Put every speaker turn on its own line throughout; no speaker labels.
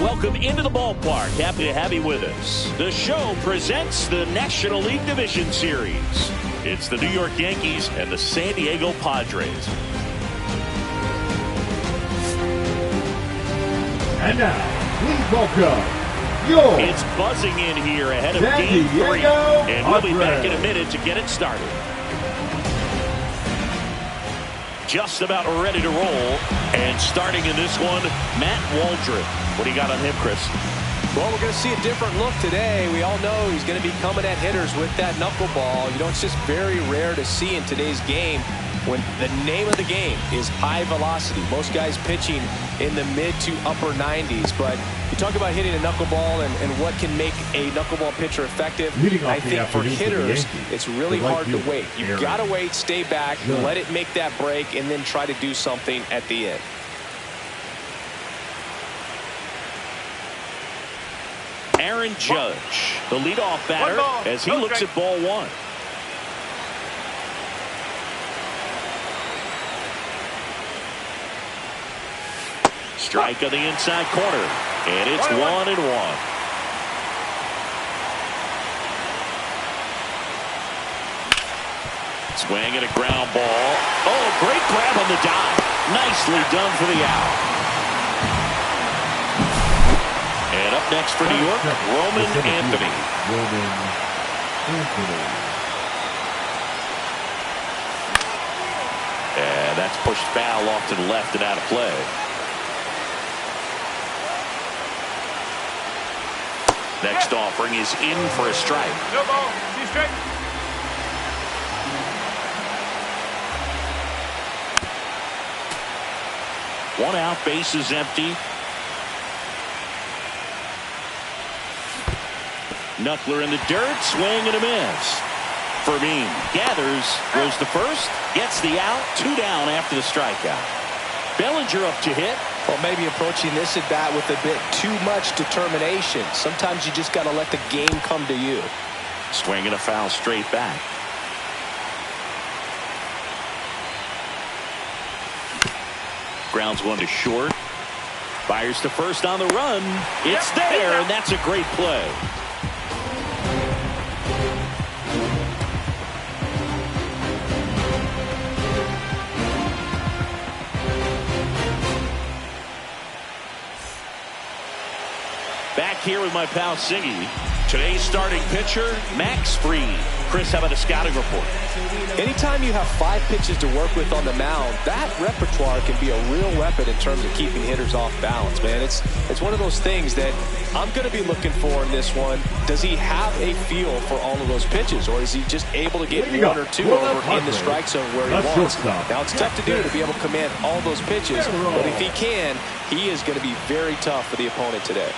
welcome into the ballpark. Happy to have you with us. The show presents the National League Division Series. It's the New York Yankees and the San Diego Padres.
And now, please welcome
It's buzzing in here ahead of Game 3. And we'll be back in a minute to get it started. Just about ready to roll. And starting in this one, Matt Waldrop. What do you got on him, Chris?
Well, we're going to see a different look today. We all know he's going to be coming at hitters with that knuckleball. You know, it's just very rare to see in today's game when the name of the game is high velocity. Most guys pitching in the mid to upper 90s. But you talk about hitting a knuckleball and what can make a knuckleball pitcher effective. I think for hitters, it's really hard to wait. You've got to wait, stay back, let it make that break, and then try to do something at the end.
Aaron Judge, the leadoff batter, as he looks at ball one. Strike on the inside corner, and it's 1-1. Swing and a ground ball. Oh, great grab on the dive. Nicely done for the out. And up next for New York, Roman Anthony. And that's pushed foul off to the left and out of play. Next offering is in for a strike.
No ball. See strike.
One out, base is empty. Knuckler in the dirt, swing and a miss. Fermin gathers, goes to first, gets the out, 2 down after the strikeout. Bellinger up to hit.
Well, maybe approaching this at bat with a bit too much determination. Sometimes you just got to let the game come to you.
Swing and a foul straight back. Grounds one to short. Fires to first on the run. It's there, and that's a great play. Back here with my pal Siggy. Today's starting pitcher, Max Fried. Chris, how about a scouting report?
Anytime you have 5 pitches to work with on the mound, that repertoire can be a real weapon in terms of keeping hitters off balance, man. It's one of those things that I'm going to be looking for in this one. Does he have a feel for all of those pitches, or is he just able to get 1 or 2 over in the strike zone where he wants? Now, it's tough to do to be able to command all those pitches, but if he can, he is going to be very tough for the opponent today.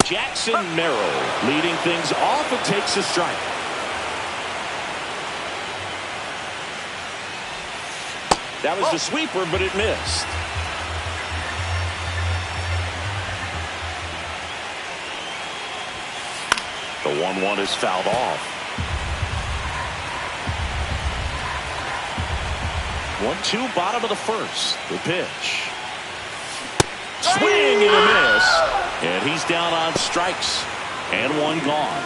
Jackson Merrill leading things off and takes a strike. That was the sweeper, but it missed. The 1-1 is fouled off. 1-2, bottom of the first. The pitch. Swing and a miss. And he's down on strikes. And 1 gone.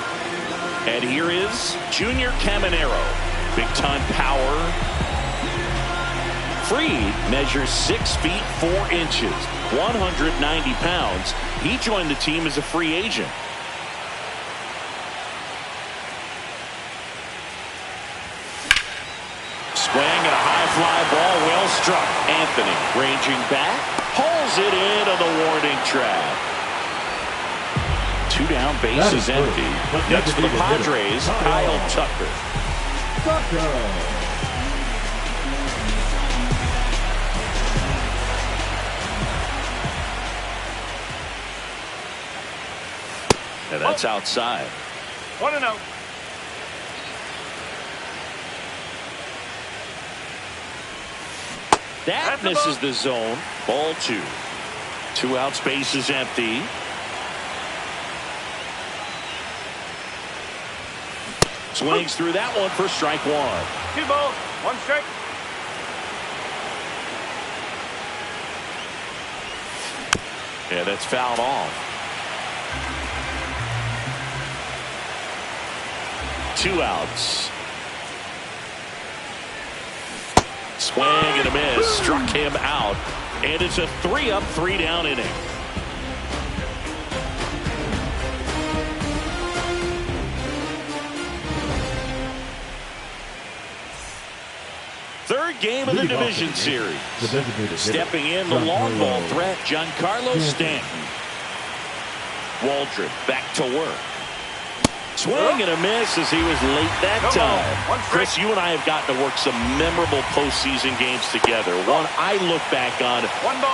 And here is Junior Caminero. Big time power. Fried measures 6 feet 4 inches, 190 pounds. He joined the team as a free agent. Swing and a high fly ball, well struck. Anthony ranging back, pulls it in on the warning track. 2 down, base is empty. Next for the Padres, Kyle Tucker. And that's outside.
1-0.
That misses the zone. Ball 2. 2 outs, base is empty. Swings through that one for strike 1.
2 balls, 1 strike.
Yeah, that's fouled off. 2 outs. Swing and a miss. Struck him out. And it's a 3-up, 3-down inning. Third game of the division series. Stepping in, the long ball threat, Giancarlo Stanton. Waldron back to work. Swing and a miss as he was late that time. Chris, you and I have gotten to work some memorable postseason games together. One I look back on,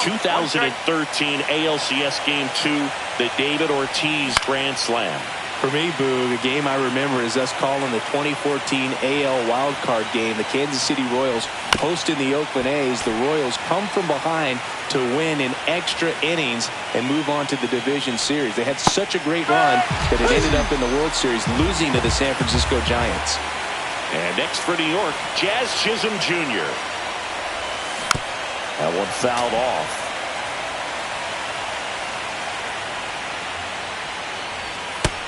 2013 ALCS Game 2, the David Ortiz Grand Slam.
For me, Boog, a game I remember is us calling the 2014 AL wildcard game. The Kansas City Royals hosting the Oakland A's. The Royals come from behind to win in extra innings and move on to the division series. They had such a great run that it ended up in the World Series losing to the San Francisco Giants.
And next for New York, Jazz Chisholm Jr. That one fouled off.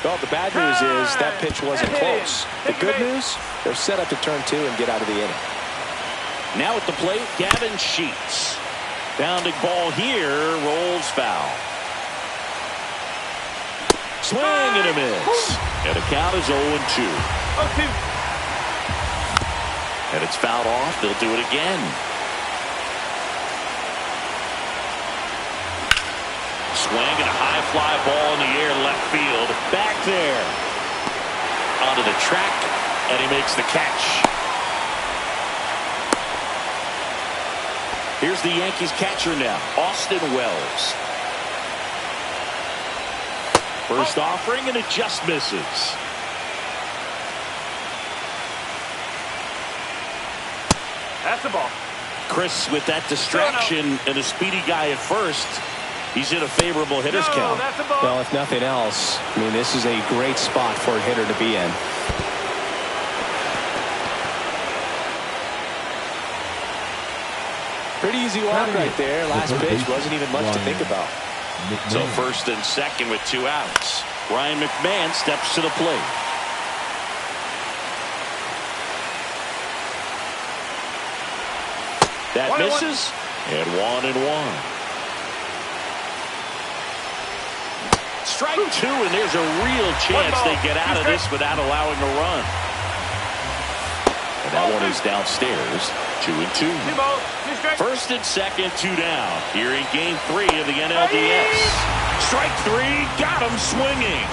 Well, the bad news is that pitch wasn't close. The good news, they're set up to turn 2 and get out of the inning.
Now at the plate, Gavin Sheets. Bounding ball here, rolls foul. Swing and a miss. And the count is 0-2. And it's fouled off. They'll do it again. Swing and a high fly ball in the air, left field. Back there. Onto the track, and he makes the catch. Here's the Yankees catcher now, Austin Wells. First offering, and it just misses.
That's the ball.
Chris, with that distraction and a speedy guy at first, he's in a favorable hitter's count.
That's the ball.
Well, if nothing else, I mean, this is a great spot for a hitter to be in. Pretty easy walk right there. Last pitch wasn't even much to think about.
So first and second with 2 outs. Ryan McMahon steps to the plate. That misses. And 1-1. Strike 2, and there's a real chance they get out of this without allowing a run. And that one is downstairs. 2-2. First and second, 2 down. Here in Game 3 of the NLDS. Strike 3, got him swinging.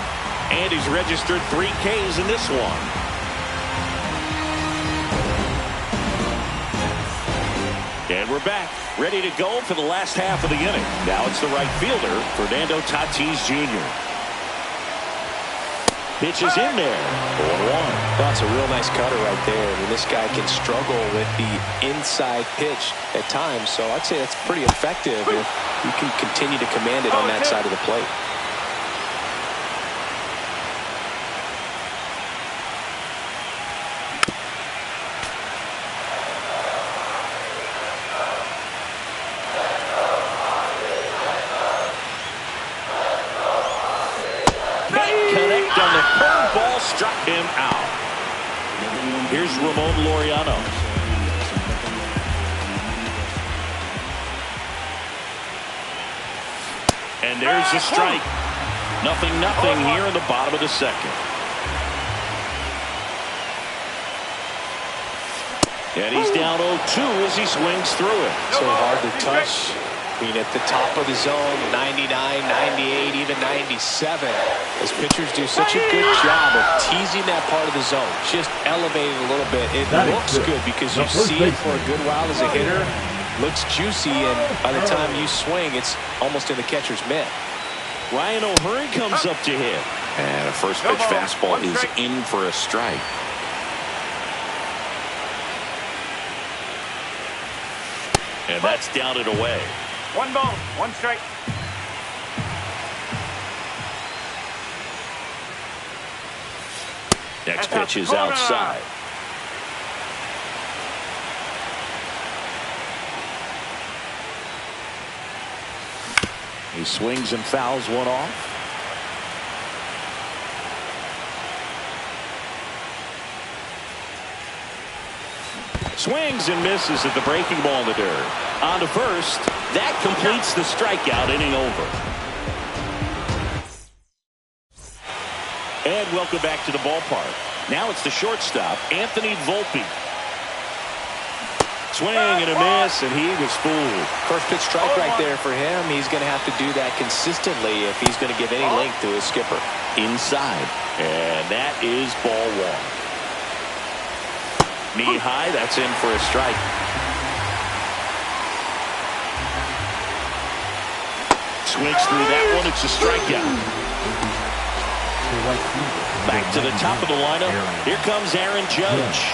And he's registered 3 Ks in this one. And we're back, ready to go for the last half of the inning. Now it's the right fielder, Fernando Tatis Jr. Pitch is in there. 0-1.
That's a real nice cutter right there. I mean, this guy can struggle with the inside pitch at times, so I'd say that's pretty effective if you can continue to command it on that side of the plate.
Struck him out. Here's Ramon Laureano. And there's the strike. 0-0 here in the bottom of the second. And he's down 0-2 as he swings through it.
So hard to touch. I mean, at the top of the zone, 99, 98, even 97. As pitchers do such a good job of teasing that part of the zone, just elevating a little bit. It looks good because you see it for a good while as a hitter. Looks juicy, and by the time you swing, it's almost in the catcher's mitt.
Ryan O'Hearn comes up to hit. And a first pitch fastball is in for a strike. And that's down and away.
1 ball, 1 strike.
Next pitch is outside. He swings and fouls one off. Swings and misses at the breaking ball in the dirt. On to first. That completes the strikeout, inning over. And welcome back to the ballpark. Now it's the shortstop, Anthony Volpe. Swing and a miss, and he was fooled.
First pitch strike right there for him. He's going to have to do that consistently if he's going to give any length to his skipper.
Inside, and that is ball one. Knee high, that's in for a strike. Swings through that one, it's a strikeout. Back to the top of the lineup. Here comes Aaron Judge.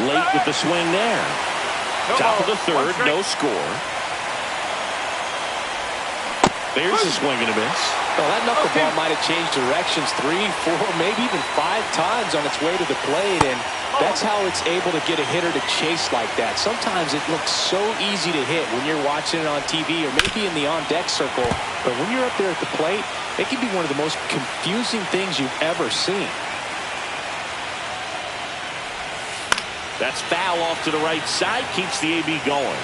Late with the swing there. Top of the third, no score. There's a swing and a miss.
Well, that knuckleball might have changed directions 3, 4, maybe even 5 times on its way to the plate, and that's how it's able to get a hitter to chase like that. Sometimes it looks so easy to hit when you're watching it on TV or maybe in the on-deck circle, but when you're up there at the plate, it can be one of the most confusing things you've ever seen.
That's foul off to the right side, keeps the AB going.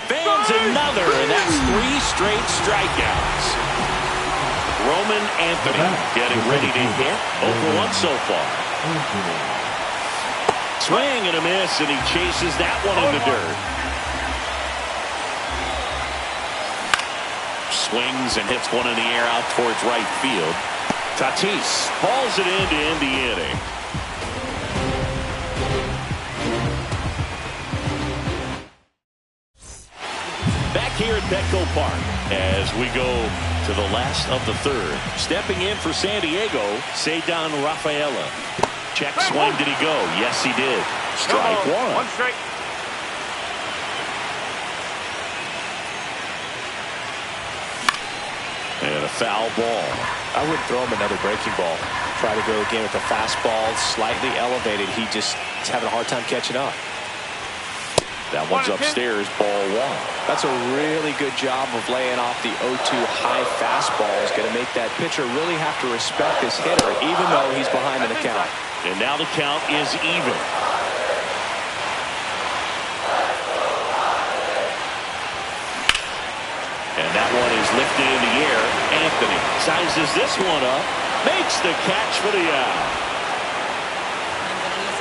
Fans another, and that's 3 straight strikeouts. Roman Anthony getting ready to hit. 0 for 1 so far. Swing and a miss, and he chases that one in the dirt. Swings and hits one in the air out towards right field. Tatis hauls it in to end the inning. Back here at Petco Park as we go to the last of the third. Stepping in for San Diego, Cedar Rafaela. Check swing, did he go? Yes, he did. Strike one.
1 strike.
And a foul ball.
I wouldn't throw him another breaking ball. Try to go again with the fastball slightly elevated. He's having a hard time catching up.
That one's upstairs, ball one.
That's a really good job of laying off the 0-2 high fastball. Is going to make that pitcher really have to respect this hitter, even though he's behind in the count.
And now the count is even. And that one is lifted in the air. Anthony sizes this one up, makes the catch for the out.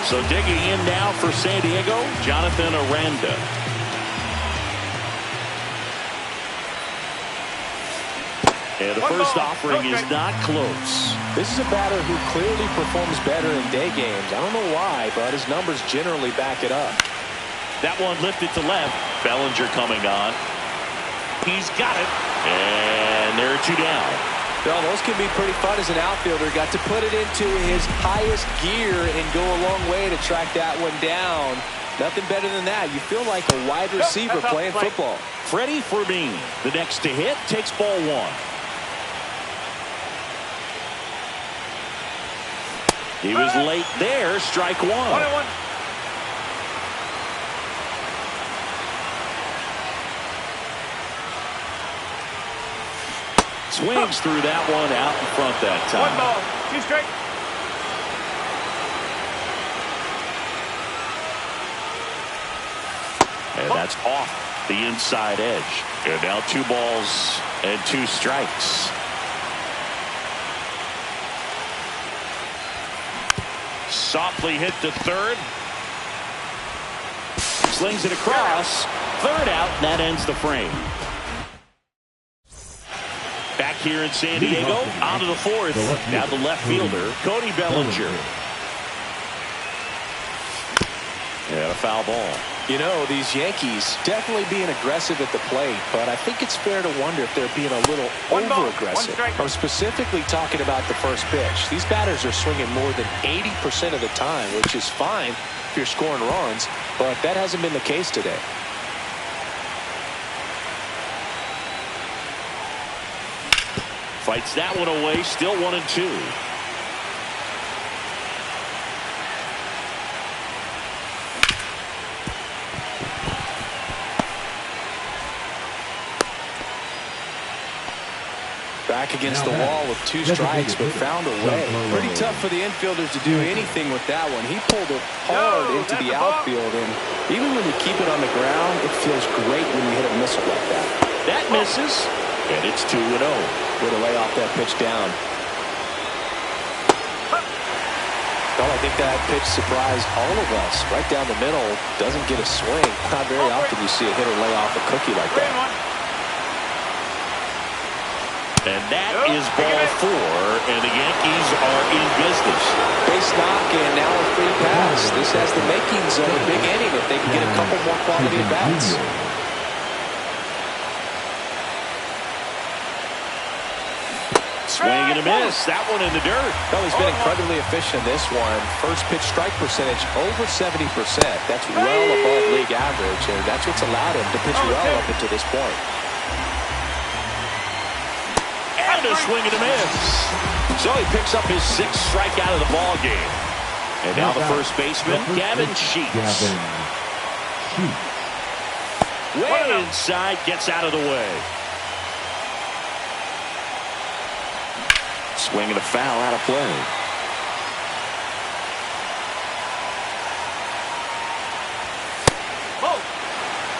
So digging in now for San Diego, Jonathan Aranda. And the first offering is not close.
This is a batter who clearly performs better in day games. I don't know why, but his numbers generally back it up.
That one lifted to left. Bellinger coming on. He's got it. And there are 2 down.
Well, those can be pretty fun as an outfielder. Got to put it into his highest gear and go a long way to track that one down. Nothing better than that. You feel like a wide receiver playing football.
Freddie Fermin, the next to hit, takes ball one. He was late there. Strike one.
1-1.
Swings through that one out in front that time.
1 ball, 2 strike.
And that's off the inside edge. And now 2 balls and 2 strikes. Softly hit to third. Slings it across. Third out, and that ends the frame. Back here in San Diego, on to the fourth. Now the left fielder, Cody Bellinger. And a foul ball.
You know, these Yankees definitely being aggressive at the plate, but I think it's fair to wonder if they're being a little over-aggressive. I'm specifically talking about the first pitch. These batters are swinging more than 80% of the time, which is fine if you're scoring runs, but that hasn't been the case today.
Fights that one away, still 1-2.
Back against the wall with 2 strikes, but found a way. Pretty tough for the infielders to do anything with that one. He pulled it hard into the outfield, and even when you keep it on the ground, it feels great when you hit a missile like that.
That misses, and it's 2-0.
Way to lay off that pitch down. Well, I think that pitch surprised all of us. Right down the middle, doesn't get a swing. Not very often you see a hitter lay off a cookie like that.
And that is ball 4, and the Yankees are in business.
Base knock, and now a free pass. This has the makings of a big inning if they can get a couple more quality at bats.
Swing and a miss. That one in the dirt.
Well, he's been incredibly efficient in this one. First pitch strike percentage over 70%. That's well above league average, and that's what's allowed him to pitch well up until this point.
And a swing and a miss. So he picks up his 6th strikeout of the ball game. And now the first baseman, Gavin Sheets. Way inside, gets out of the way. Swing and a foul out of play.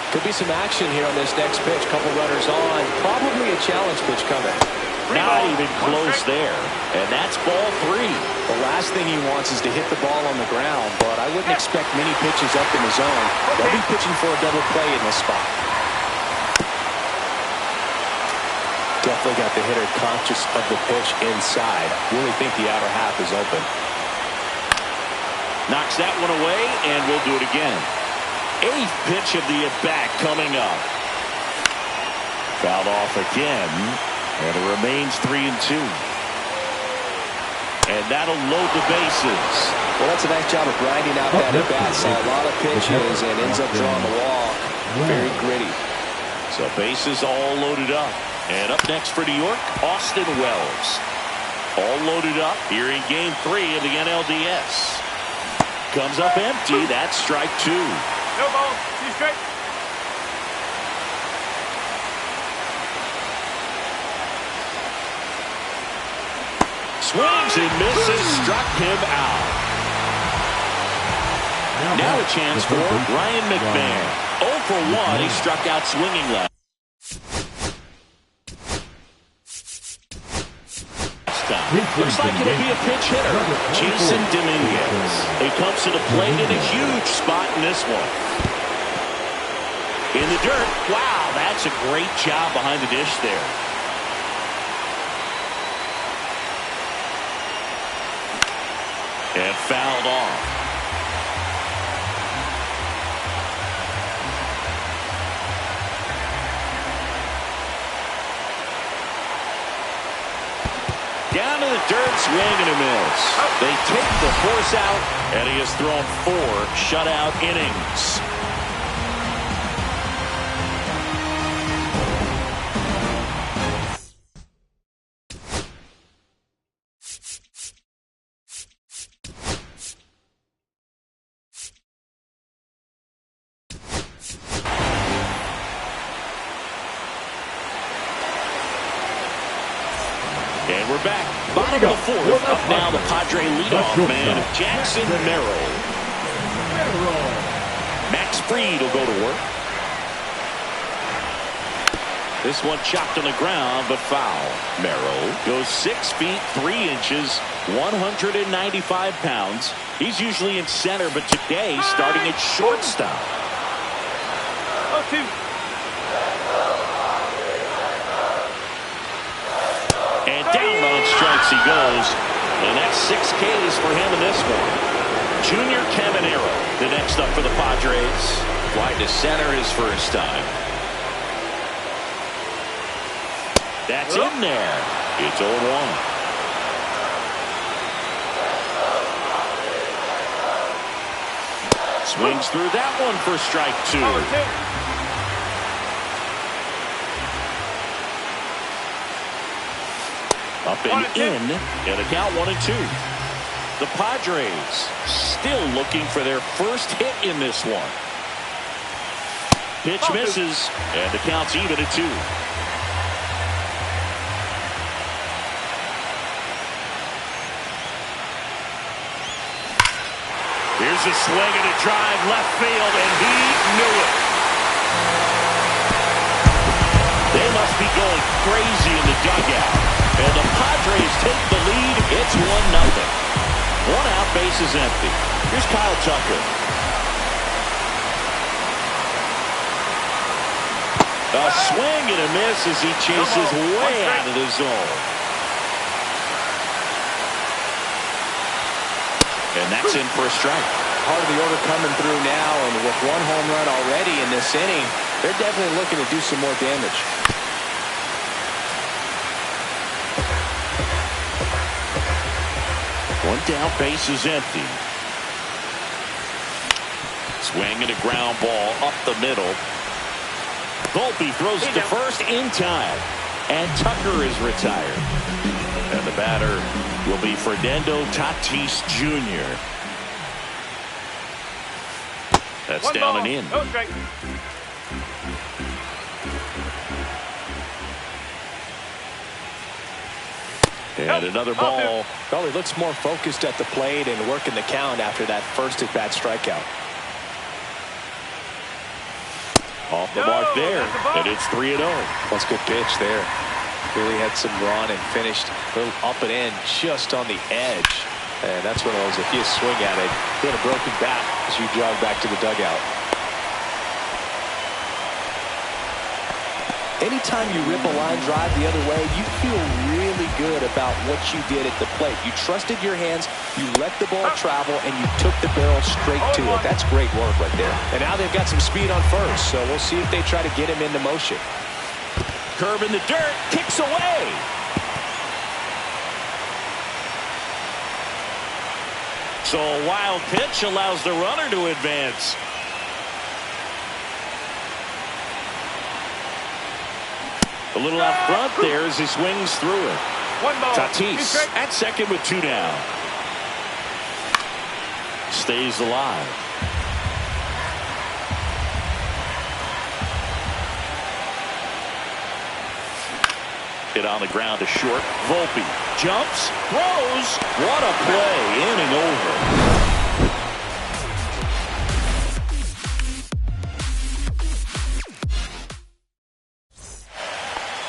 Could be some action here on this next pitch. Couple runners on. Probably a challenge pitch coming.
Not even close there. And that's ball 3.
The last thing he wants is to hit the ball on the ground, but I wouldn't expect many pitches up in the zone. They'll be pitching for a double play in this spot. Definitely got the hitter conscious of the pitch inside. Really think the outer half is open.
Knocks that one away, and we'll do it again. 8th pitch of the at-bat coming up. Fouled off again, and it remains 3-2. And that'll load the bases.
Well, that's a nice job of grinding out that at-bat. Saw a lot of pitches and ends up drawing the walk. Very gritty.
So bases all loaded up. And up next for New York, Austin Wells. All loaded up here in Game 3 of the NLDS. Comes up empty. That's strike 2.
No ball. 2 straight.
Swings and misses. Struck him out. Now a chance for Ryan McMahon. 0 for 1. He struck out swinging left. Looks like it'll be a pinch hitter. Jason Dominguez. He comes to the plate in a huge spot in this one. In the dirt. Wow, that's a great job behind the dish there. And fouled off. Down to the dirt, swing and a miss. They take the force out, and he has thrown 4 shutout innings. And we're back. Bottom of the 4th. Up now the Padre leadoff man, Jackson Merrill. Max Fried will go to work. This one chopped on the ground, but foul. Merrill goes 6 feet 3 inches, 195 pounds. He's usually in center, but today starting at shortstop.
0-2.
And down on strikes he goes. And that's 6 Ks for him in this one. Junior Caminero, the next up for the Padres. Fly to center his first time. That's in there. It's 0-1. Swings through that one for strike 2. Up and in, and a count 1-2. The Padres still looking for their first hit in this one. Pitch misses, and the count's even at 2. Here's a swing and a drive left field, and he knew it. They must be going crazy in the dugout. And the Padres take the lead. It's 1-0. 1 out, bases empty. Here's Kyle Tucker. A swing and a miss as he chases way out of the zone. And that's in for a strike.
Part of the order coming through now, and with 1 home run already in this inning, they're definitely looking to do some more damage.
One down, base is empty. Swing and a ground ball up the middle. Volpe throws it to first in time. And Tucker is retired. And the batter will be Fernando Tatis Jr. That's
One
down
ball,
and in.
no strike.
And another ball.
Well, he looks more focused at the plate and working the count after that first at-bat strikeout.
Off the mark there, and it's 3-0.
That's a good pitch there. Really had some run and finished a little up and in just on the edge. And that's one of those, if you swing at it, you had a broken bat as you jog back to the dugout. Anytime you rip a line drive the other way, you feel really good about what you did at the plate. You trusted your hands, you let the ball travel, and you took the barrel straight to it. That's great work right there. And now they've got some speed on first, so we'll see if they try to get him into motion.
Curve in the dirt, kicks away. So a wild pitch allows the runner to advance. A little out front there as he swings through it.
1 ball.
Tatis at second with 2 down. Stays alive. Hit on the ground to short. Volpe jumps, throws. What a play, inning over.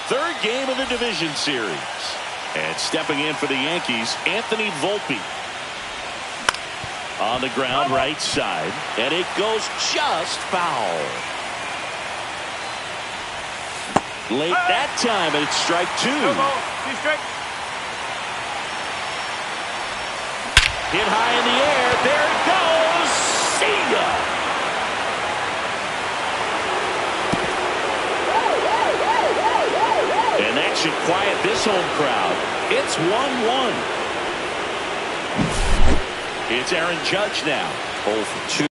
Third game of the division series. And stepping in for the Yankees, Anthony Volpe. On the ground, right side. And it goes just foul. Late that time, and it's strike 2.
No ball, 2 strikes.
Hit high in the air. There it goes. See ya. And that should quiet this home crowd. It's 1-1. It's Aaron Judge now. 0 for 2.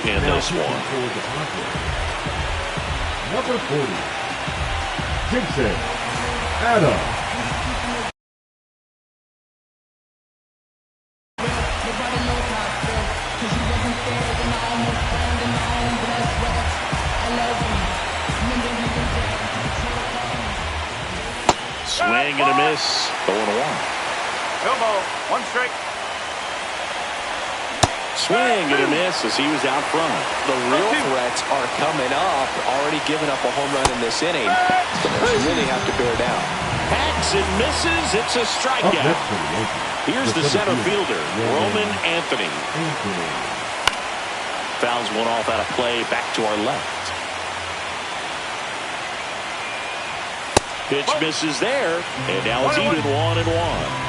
In this one.
Number 40, Gibson Adam.
Swing and a miss. 0-1.
No ball, 1 strike.
Swing and a miss as he was out front.
The real threats are coming up. Already giving up a home run in this inning. You really have to bear down.
Hacks and misses. It's a strikeout. Here's the center fielder, Roman Anthony. Fouls one off out of play. Back to our left. Pitch misses there. And now it's even 1-1.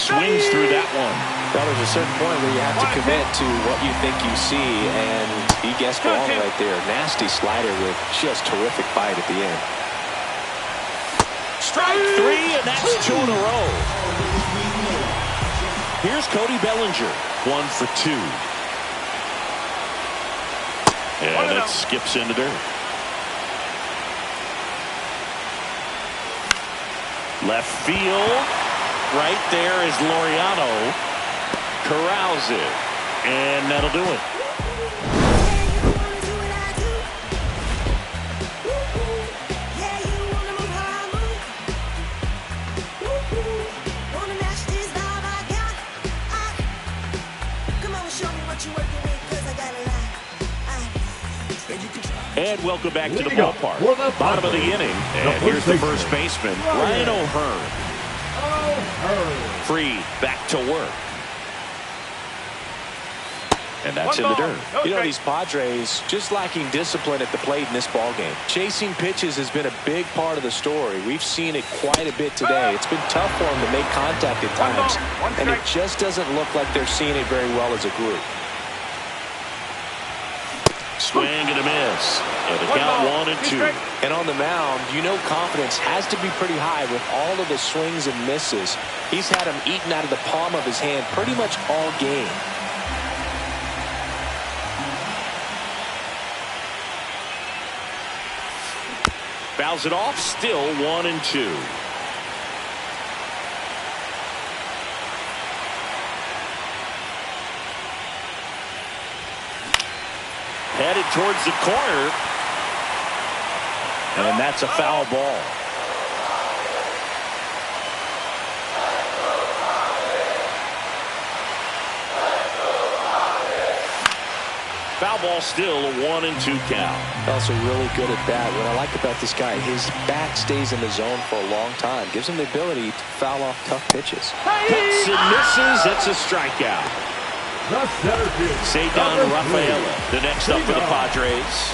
Swings through that one.
Well, there's a certain point where you have to commit to what you think you see, and he guessed wrong right there. Nasty slider with just terrific bite at the end.
Strike 3, and that's 2 in a row. Here's Cody Bellinger, 1 for 2. And it skips into dirt. Left field. right there as Laureano corrals it. And that'll do it. And welcome back to the ballpark. Bottom of the inning. And here's the first baseman, Ryan O'Hearn. Free, back to work. And that's in the dirt.
You know, these Padres just lacking discipline at the plate in this ballgame. Chasing pitches has been a big part of the story. We've seen it quite a bit today. It's been tough for them to make contact at times. And it just doesn't look like they're seeing it very well as a group.
Swing and a miss. And the count 1-2.
And on the mound, you know confidence has to be pretty high with all of the swings and misses. He's had them eaten out of the palm of his hand pretty much all game.
Fouls it off, still 1-2. Headed towards the corner. And that's a foul ball. Foul ball, still a 1-2 count.
Also really good at bat. What I like about this guy, his bat stays in the zone for a long time. Gives him the ability to foul off tough pitches.
Hits and misses. It's a strikeout. Cedon Rafaela, the next up for the Padres.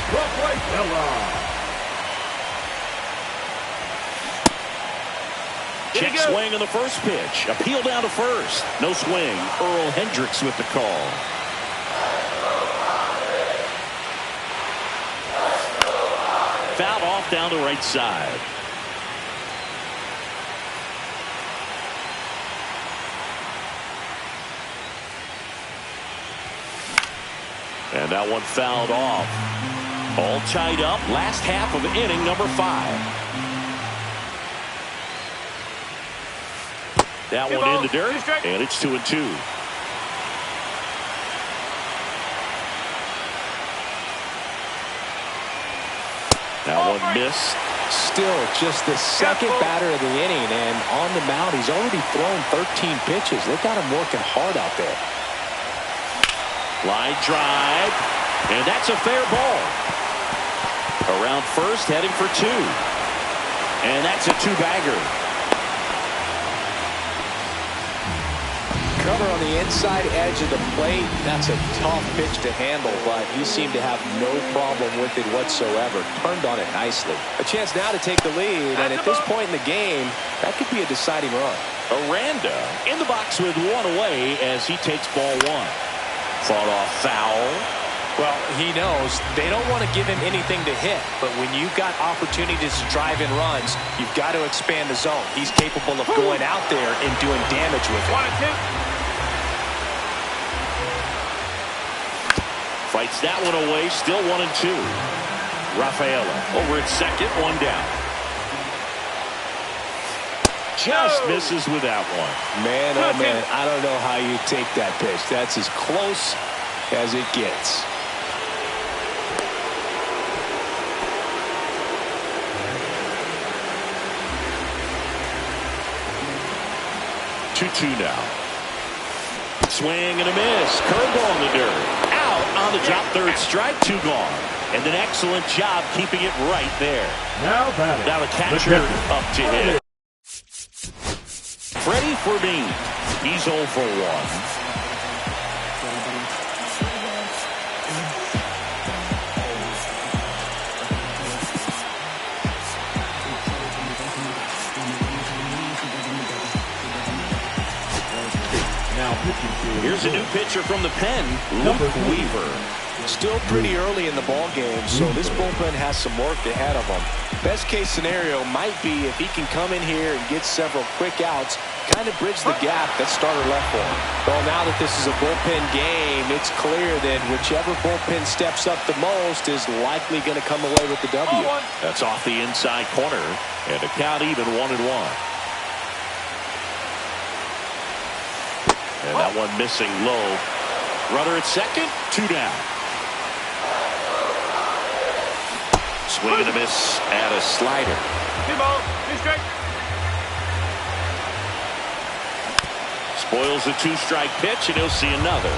Check swing on the first pitch. Appeal down to first. No swing. Earl Hendricks with the call. Fouled off down the right side. And that one fouled off. All tied up. Last half of inning number 5. That one in the dirt. And it's 2-2. That one missed.
Still just the second batter of the inning. And on the mound, he's already thrown 13 pitches. They've got him working hard out there.
Line drive, and that's a fair ball. Around first, heading for 2. And that's a 2-bagger.
Cover on the inside edge of the plate. That's a tough pitch to handle, but he seemed to have no problem with it whatsoever. Turned on it nicely. A chance now to take the lead, and at this point in the game, that could be a deciding run.
Aranda in the box with 1 away as he takes ball 1. Fought off foul.
Well, he knows they don't want to give him anything to hit, but when you've got opportunities to drive in runs, you've got to expand the zone. He's capable of going out there and doing damage with it.
Fights that one away, still 1-2. Rafaela over at second, 1 down. Just misses with that one.
Man, oh man, I don't know how you take that pitch. That's as close as it gets.
Two now. Swing and a miss. Curveball in the dirt. Out on the drop, third strike, 2 gone. And an excellent job keeping it right there. Now the catcher up to hit. Freddie Ferdinand. He's 0 for 1. Here's a new pitcher from the pen, Luke Weaver.
Still pretty early in the ball game, so this bullpen has some work ahead of him. Best case scenario might be if he can come in here and get several quick outs, kind of bridge the gap that starter left for him. Well, now that this is a bullpen game, it's clear that whichever bullpen steps up the most is likely going to come away with the W.
That's off the inside corner, and the count even 1-1. And that one missing low. Runner at second, 2 down. Swing and a miss at a slider.
2 ball, 2 strike.
Spoils a 2-strike pitch, and he'll see another.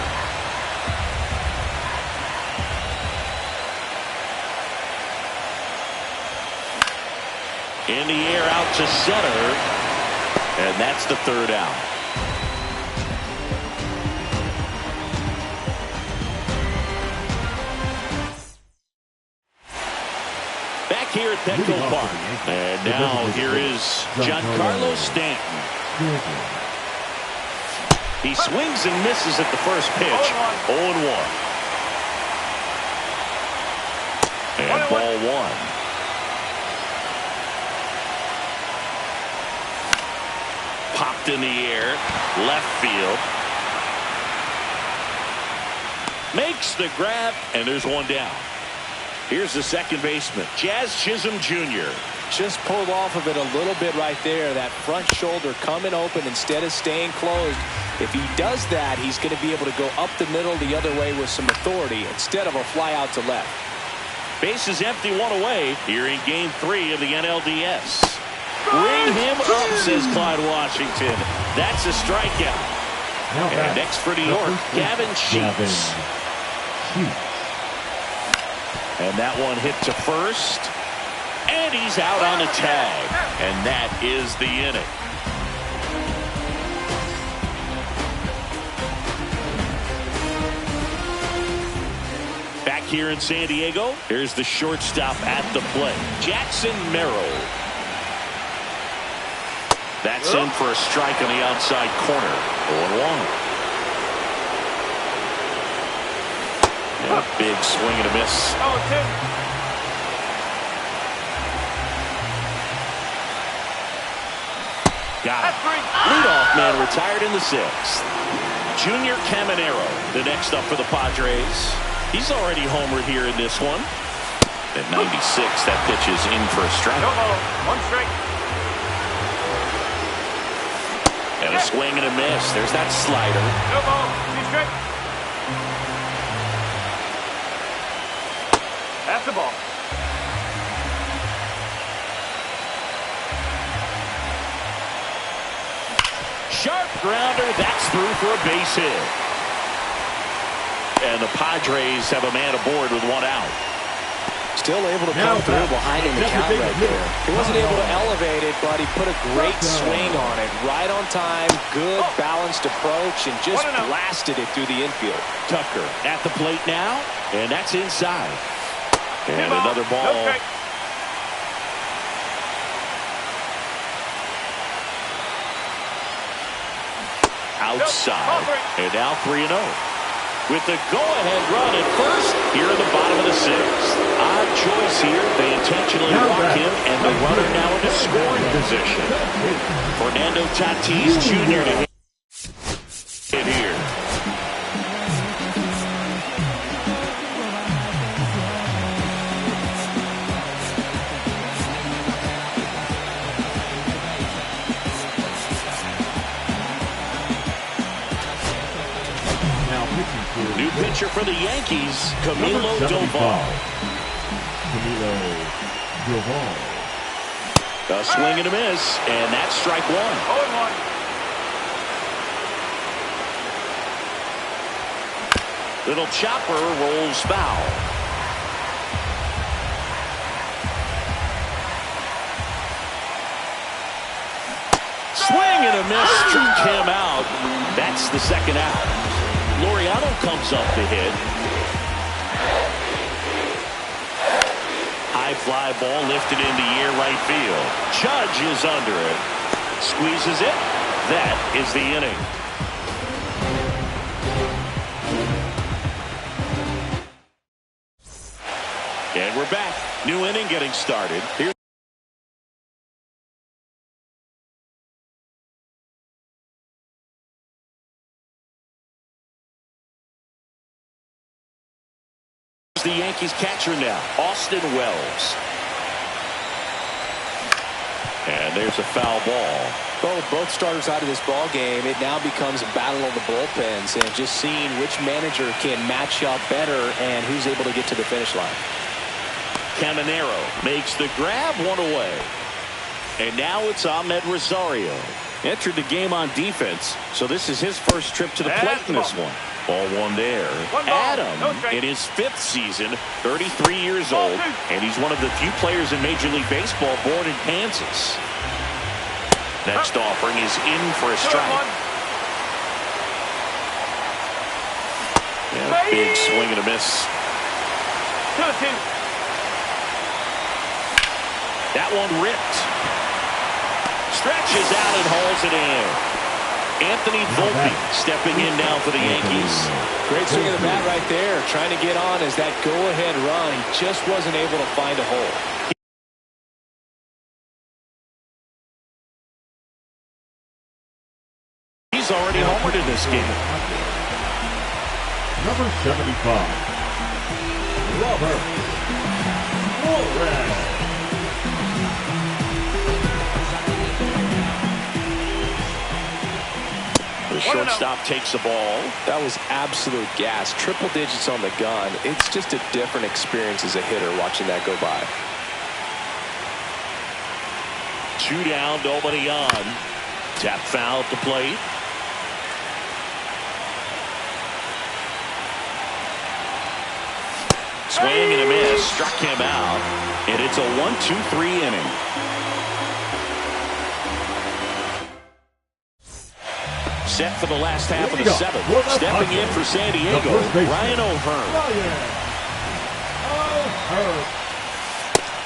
In the air out to center, and that's the 3rd out. Back here at Petco Park. And now here is Giancarlo Stanton. He swings and misses at the first pitch. 0-1. And ball 1. Popped in the air, left field. Makes the grab, and there's 1 down. Here's the second baseman, Jazz Chisholm Jr.
Just pulled off of it a little bit right there. That front shoulder coming open instead of staying closed. If he does that, he's going to be able to go up the middle the other way with some authority instead of a fly out to left.
Base is empty, 1 away here in Game 3 of the NLDS. Bring him up, says Clyde Washington. That's a strikeout. And next for New York, Gavin Sheets. And that one hit to first. And he's out on the tag. And that is the inning. Back here in San Diego, here's the shortstop at the plate, Jackson Merrill. That's in for a strike on the outside corner. 0-1. And a big swing and a miss. Got it. Leadoff man retired in the 6th. Junior Caminero, the next up for the Padres. He's already homered here in this one. At 96, that pitch is in for a strike.
1 strike.
And a swing and a miss. There's that slider.
2 ball, 2 strike. That's the ball.
Sharp grounder. That's through for a base hit. And the Padres have a man aboard with 1 out.
Still able to come through behind in the count right there. He wasn't able to elevate it, but he put a great swing on it. Right on time, good balanced approach, and just blasted it through the infield.
Tucker at the plate now, and that's inside. And another ball. Outside. And now 3-0. With the go-ahead run at first here in the bottom of the 6th. Odd choice here. They intentionally walk him, and the runner now into scoring position. Fernando Tatis Jr. to hit here. New pitcher for the Yankees, Camilo Doval. A swing and a miss, and that's strike 1.
0-1.
Little chopper rolls foul. Swing and a miss, struck him out. That's the 2nd out. Laureano comes up to hit. High fly ball lifted in the air right field. Judge is under it. Squeezes it. That is the inning. And we're back. New inning getting started. Here's the Yankees catcher now, Austin Wells. And there's a foul ball.
Well, both starters out of this ball game, it now becomes a battle of the bullpens and just seeing which manager can match up better and who's able to get to the finish line.
Caminero makes the grab, one away. And now it's Ahmed Rosario. Entered the game on defense, so this is his first trip to the plate in this one. Ball one there. Adam, in his 5th season, 33 years old, and he's one of the few players in Major League Baseball born in Kansas. Next offering is in for a strike. Yeah, big swing and a miss.
2-2.
That one ripped. Stretches out and hauls it in. Anthony Volpe stepping in now for the Yankees.
Great swing of the bat right there. Trying to get on as that go-ahead run. He just wasn't able to find a hole.
He's already homered in this game.
Number 75, Robert Flores.
The shortstop takes the ball.
That was absolute gas. Triple digits on the gun. It's just a different experience as a hitter watching that go by.
2 down, nobody on. Tap foul at the plate. Swing and a miss. Struck him out. And it's a 1-2-3 inning. Set for the last half of the 7th. Stepping in for San Diego, Ryan O'Hearn.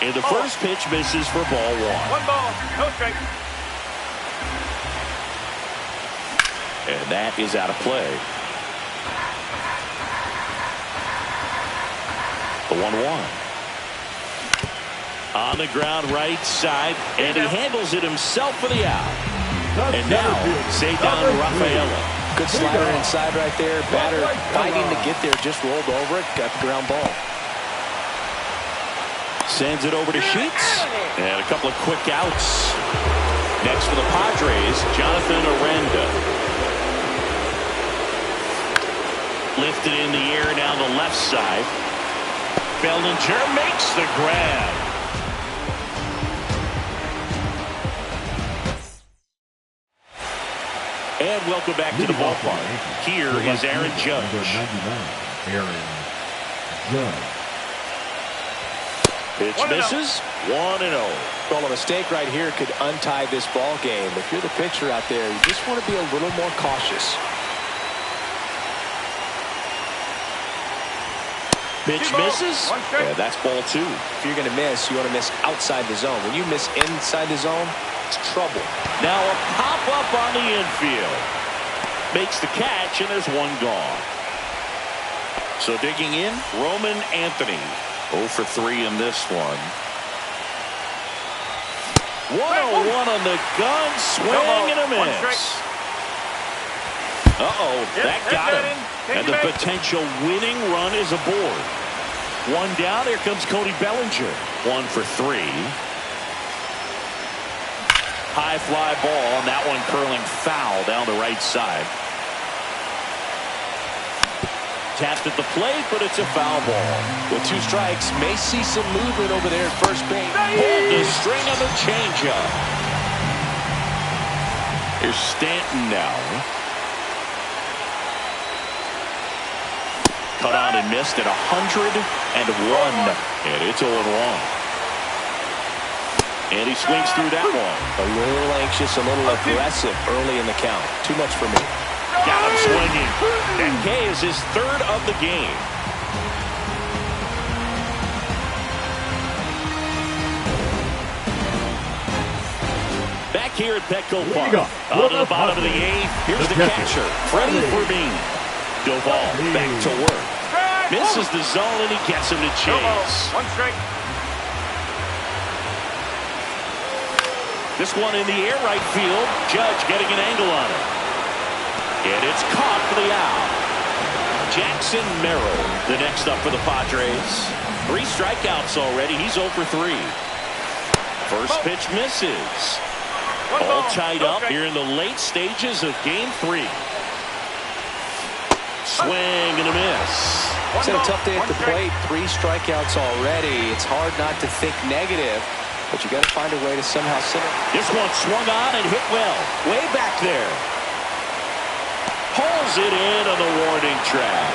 And the first pitch misses for ball 1.
1 ball, no strike.
And that is out of play. The 1-1. On the ground right side, and he handles it himself for the out. And now, Cedar Rafaela.
Good slider inside right there. Batter fighting to get there. Just rolled over it. Got the ground ball.
Sends it over to Sheets. And a couple of quick outs. Next for the Padres, Jonathan Aranda. Lifted in the air down the left side. Bellinger makes the grab. And welcome back to the ballpark. Here is Aaron Judge.
Aaron Judge.
Pitch misses. 1-0.
Well, a mistake right here could untie this ball game. If you're the pitcher out there, you just want to be a little more cautious.
Pitch misses. Yeah, that's ball 2.
If you're going to miss, you want to miss outside the zone. When you miss inside the zone, it's trouble.
Now a pop-up on the infield. Makes the catch, and there's one gone. So digging in, Roman Anthony. 0 for 3 in this one. 1-0-1 on the gun. Swing and a miss. Uh-oh, that got him. And the potential winning run is aboard. 1 down, here comes Cody Bellinger. 1 for 3. High fly ball, and that one curling foul down the right side. Tapped at the plate, but it's a foul ball.
With 2 strikes, may see some movement over there at first base.
Pulled the string of the changeup. Here's Stanton now. Cut on and missed at 101, and it's 0-1. And he swings through that one.
A little anxious, a little aggressive early in the count. Too much for me.
Got him swinging. And K is his 3rd of the game. Back here at Petco Park. On to the bottom of the 8th. Here's the catcher, Freddie Fermin. Doval back to work. Misses the zone, and he gets him to chase.
1 strike.
This one in the air right field. Judge getting an angle on it. And it's caught for the out. Jackson Merrill, the next up for the Padres. 3 strikeouts already. He's 0 for 3. First pitch misses. All tied up here in the late stages of game 3. Swing and a miss.
It's had a tough day at the plate. 3 strikeouts already. It's hard not to think negative, but you got to find a way to somehow sit it.
This one swung on and hit well. Way back there. Pulls it in on the warning track.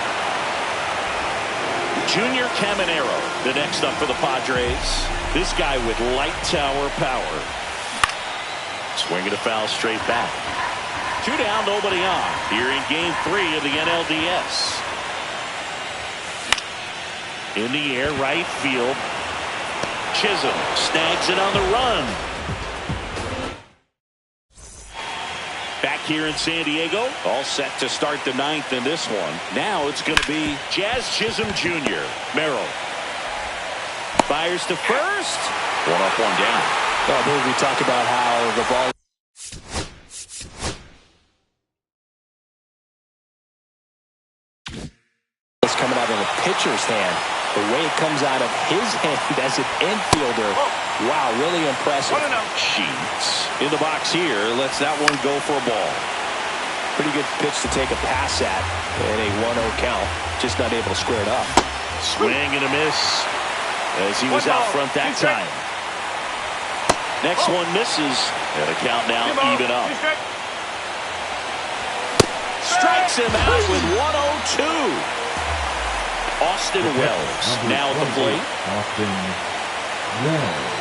Junior Caminero, the next up for the Padres. This guy with light tower power. Swinging a foul straight back. 2 down, nobody on. Here in game 3 of the NLDS. In the air, right field. Chisholm snags it on the run. Back here in San Diego, all set to start the 9th in this one. Now it's going to be Jazz Chisholm Jr. Merrill fires to first. 1 up, 1 down.
I believe we talk about how the ball is coming out of the pitcher's hand. The way it comes out of his hand as an infielder. Wow, really impressive.
Sheets in the box here. Lets that one go for a ball.
Pretty good pitch to take a pass at in a 1-0 count. Just not able to square it up.
Swing and a miss as he was out front that time. Next one misses. And a count now even up. Strikes him out with 102. Austin Wells now at the plate.
Austin Wells.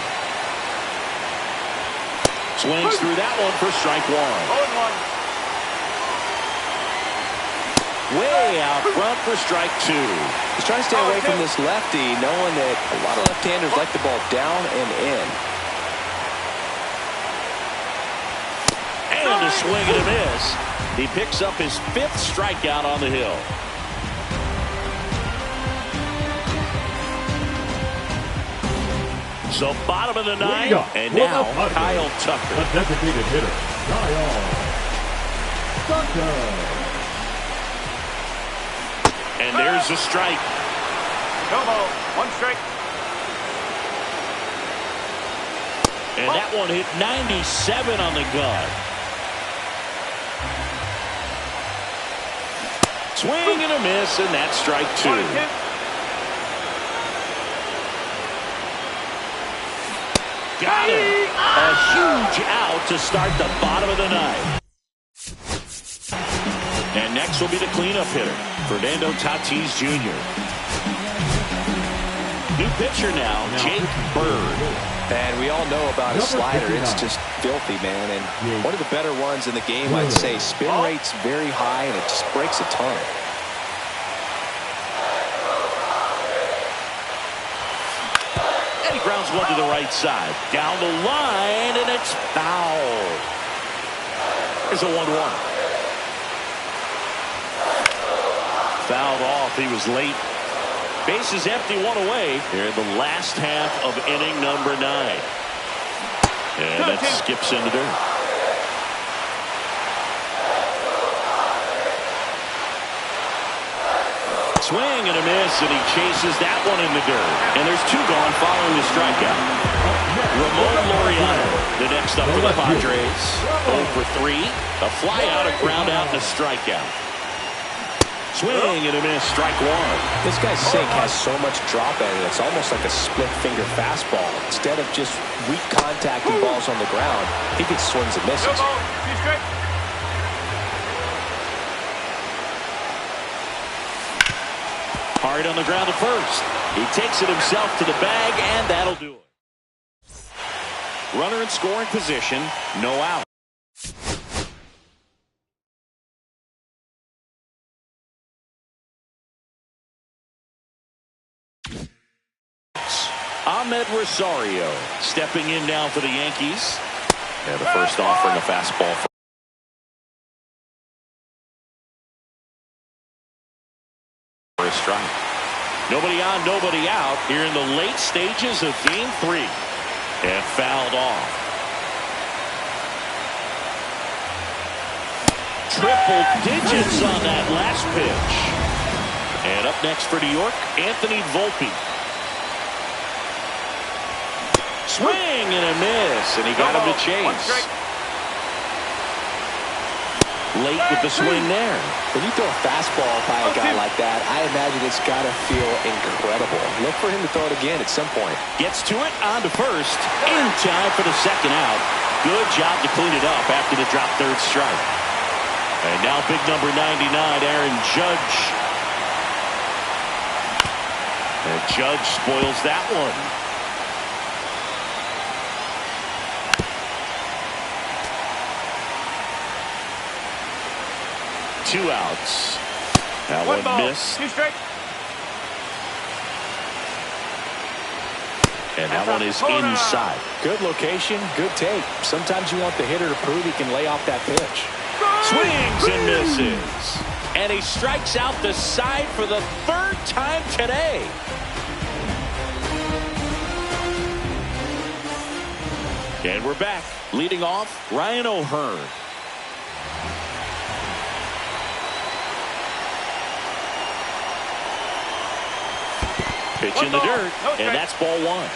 Swings through that one for strike 1. Way out front for strike 2.
He's trying to stay away from this lefty, knowing that a lot of left-handers like the ball down and in.
And a swing and a miss. He picks up his 5th strikeout on the hill. So bottom of the 9th, and now Kyle Tucker.
A designated hitter, Kyle Tucker.
And there's a strike.
No ball. 1 strike.
And that one hit 97 on the gun. Swing and a miss, and that's strike 2. Got him. A huge out to start the bottom of the 9th. And next will be the cleanup hitter, Fernando Tatis Jr. New pitcher now, Jake Bird.
And we all know about his slider. It's just filthy, man. And one of the better ones in the game, I'd say. Spin rate's very high, and it just breaks a ton.
Grounds one to the right side. Down the line, and it's foul. There's a 1-1. Fouled off. He was late. Bases empty, 1 away. Here in the last half of inning number 9. And that skips in the dirt. Swing and a miss, and he chases that one in the dirt. And there's 2 gone following the strikeout. Ramon Laureano, the next up for the Padres. 0 for 3. A fly out, a ground out, and a strikeout. Swing and a miss, strike 1.
This guy's sink has so much drop at it. It's almost like a split-finger fastball. Instead of just weak contact and balls on the ground, he gets swings and misses.
No ball. 2 strikes.
Hard on the ground at first. He takes it himself to the bag, and that'll do it. Runner in scoring position, no out. Ahmed Rosario stepping in now for the Yankees. And the first offering a fastball for a strike. Nobody on, nobody out here in the late stages of game 3. And fouled off. Triple digits on that last pitch. And up next for New York, Anthony Volpe. Swing and a miss, and he got him to chase. Late with the swing there.
When you throw a fastball by a guy like that, I imagine it's got to feel incredible. Look for him to throw it again at some point.
Gets to it, on to first, in time for the second out. Good job to clean it up after the drop third strike. And now big number 99, Aaron Judge. And Judge spoils that one. Two outs. That one missed.
2 straight.
And that one is inside.
Good location, good take. Sometimes you want the hitter to prove he can lay off that pitch.
Swings and misses. And he strikes out the side for the third time today. And we're back. Leading off, Ryan O'Hearn. Pitch in the dirt, and that's ball one.